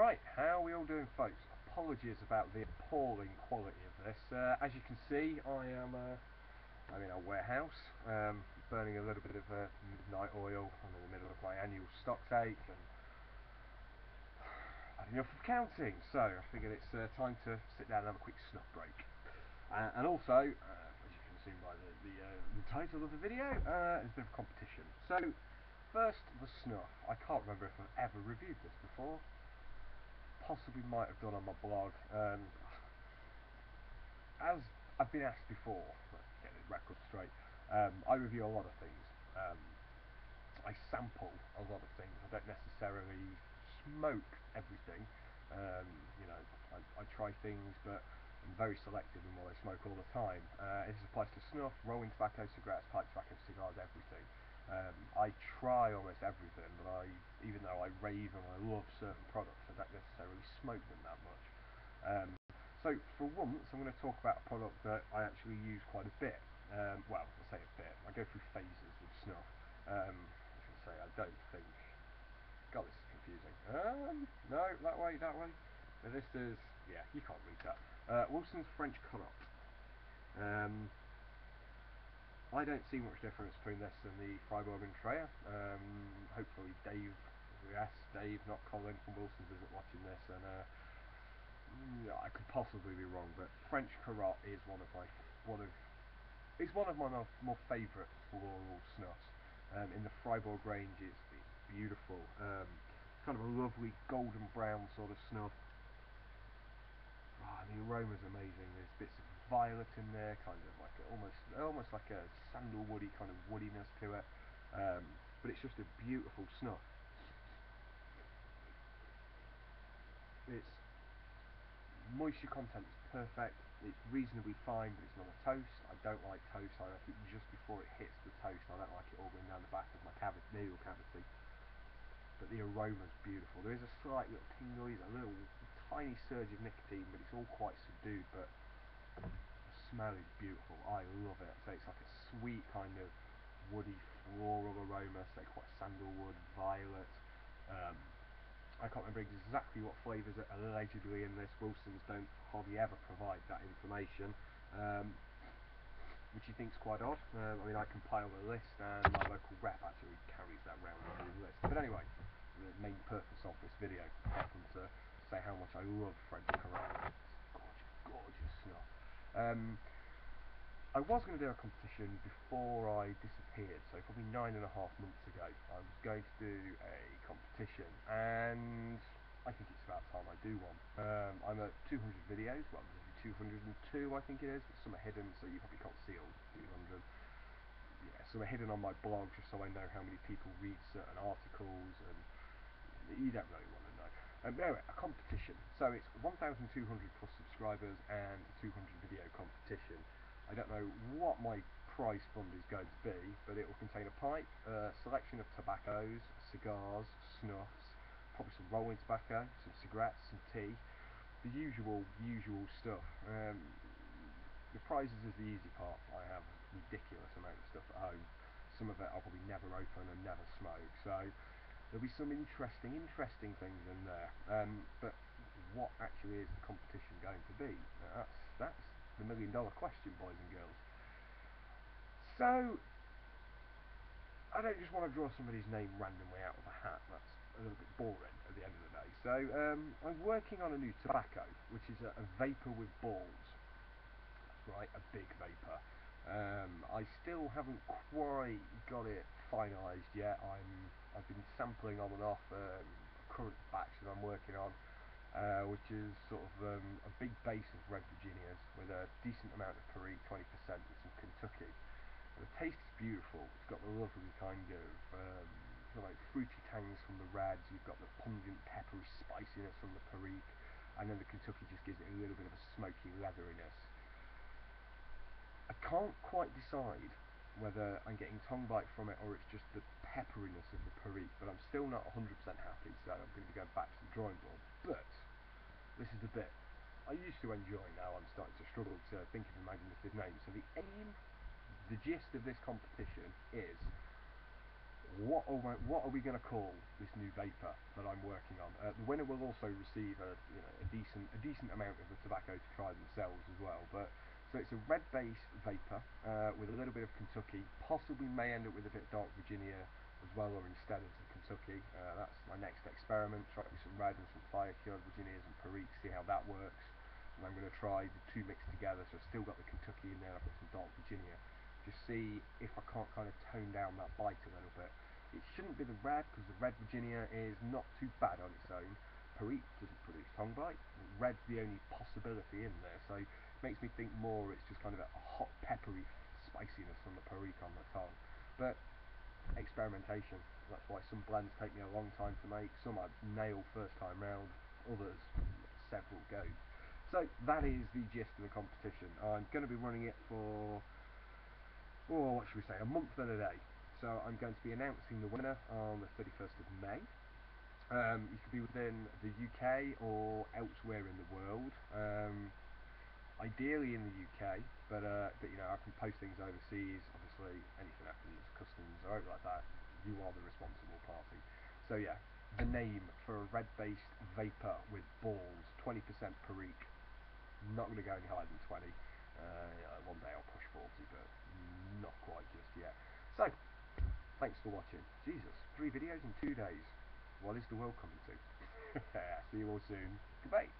Right, how are we all doing, folks? Apologies about the appalling quality of this. As you can see, I'm in a warehouse, burning a little bit of midnight oil. I'm in the middle of my annual stock take, and I've had enough of counting, so I figured it's time to sit down and have a quick snuff break. And also, as you can assume by the title of the video, there's a bit of competition. So, first, the snuff. I can't remember if I've ever reviewed this before. Possibly might have done on my blog. As I've been asked before, let's get the record straight, I review a lot of things. I sample a lot of things. I don't necessarily smoke everything. I try things, but I'm very selective in what I smoke all the time. This applies to snuff, rolling tobacco, cigarettes, pipe tobacco, cigars, everything. I try almost everything, but even though I rave and I love certain products, I don't necessarily smoke them that much. So for once, I'm going to talk about a product that I actually use quite a bit. Well, I say a bit. I go through phases with snuff. I should say I don't think. God, this is confusing. No, that way. Now this is, yeah, you can't read that. Wilson's French Carotte. I don't see much difference between this and the Freiburg and Treya. Hopefully Dave, not Colin from Wilson's, isn't watching this, and I could possibly be wrong, but French Carotte is one of my more favourite floral snuffs. In the Freiburg range, it's beautiful. It's kind of a lovely golden brown sort of snuff. The aroma's amazing. There's bits of violet in there, kind of like almost like a sandalwoody kind of woodiness to it. But it's just a beautiful snuff. Its moisture content is perfect. It's reasonably fine, but it's not a toast. I don't like toast. I like it just before it hits the toast. I don't like it all going down the back of my nasal cavity. But the aroma's beautiful. There is a slight little tingle, a little tiny surge of nicotine, but it's all quite subdued. But the smell is beautiful. I love it. So it's like a sweet kind of woody floral aroma. So quite sandalwood, violet. I can't remember exactly what flavours are allegedly in this. Wilson's don't hardly ever provide that information, which he thinks quite odd. I compile a list, and my local rep actually carries that round on his list. But anyway, the main purpose of this video is to say how much I love French Carotte. It's gorgeous snuff. I was going to do a competition before I disappeared, so probably 9.5 months ago. I was going to do a competition, and I think it's about time I do one. I'm at 200 videos, well, maybe 202 I think it is, but some are hidden, so you probably can't see all 200. Yeah, some are hidden on my blog, just so I know how many people read certain articles, and you don't really want to know. Anyway, a competition. So it's 1,200 plus subscribers and a 200 video competition. I don't know what my prize fund is going to be, but it will contain a pipe, a selection of tobaccos, cigars, snuffs, probably some rolling tobacco, some cigarettes, some tea, the usual stuff. The prizes is the easy part. I have a ridiculous amount of stuff at home. Some of it I'll probably never open and never smoke, so there'll be some interesting things in there. But what actually is the competition going to be? That's the million-dollar question, boys and girls. So I don't just want to draw somebody's name randomly out of a hat. That's a little bit boring at the end of the day. So I'm working on a new tobacco, which is a vapor with balls. That's right, a big vapor. I still haven't quite got it finalised yet. I've been sampling on and off a current batch that I'm working on, which is sort of a big base of red Virginias with a decent amount of Perique, 20%, and some Kentucky. And the taste is beautiful. It's got the lovely kind of like fruity tangs from the reds. You've got the pungent peppery spiciness from the Perique, and then the Kentucky just gives it a little bit of a smoky leatheriness. I can't quite decide whether I'm getting tongue bite from it or it's just the pepperiness of the Perique, but I'm still not 100% happy, so I'm going to go back to the drawing board. But this is the bit I used to enjoy. Now I'm starting to struggle to think of imaginative names. So the gist of this competition is what are we going to call this new vapor that I'm working on? The winner will also receive a decent amount of the tobacco to try themselves as well. But so it's a red-based vapor with a little bit of Kentucky. Possibly may end up with a bit of Dark Virginia as well, or instead of the Kentucky. That's my next experiment. Try with some red and some fire-cured Virginias and Perique, see how that works. And I'm going to try the two mixed together. So I've still got the Kentucky in there. I've got some Dark Virginia. Just see if I can't kind of tone down that bite a little bit. It shouldn't be the red, because the red Virginia is not too bad on its own. Perique doesn't produce tongue bite. Red's the only possibility in there, so it makes me think more it's just kind of a hot peppery spiciness from the Perique on the tongue. But experimentation, that's why some blends take me a long time to make, some I nail first time round, others several goes. So that is the gist of the competition. I'm going to be running it for, what should we say, a month and a day. So I'm going to be announcing the winner on the 31st of May. You could be within the UK or elsewhere in the world. Ideally in the UK, but you know, I can post things overseas. Obviously, anything happens, customs or anything like that, you are the responsible party. So yeah, the name for a red-based vapor with balls, 20% Perique. Not going to go any higher than 20. One day I'll push 40, but not quite just yet. So, thanks for watching. Jesus, 3 videos in 2 days. What is the world coming to? See you all soon. Goodbye.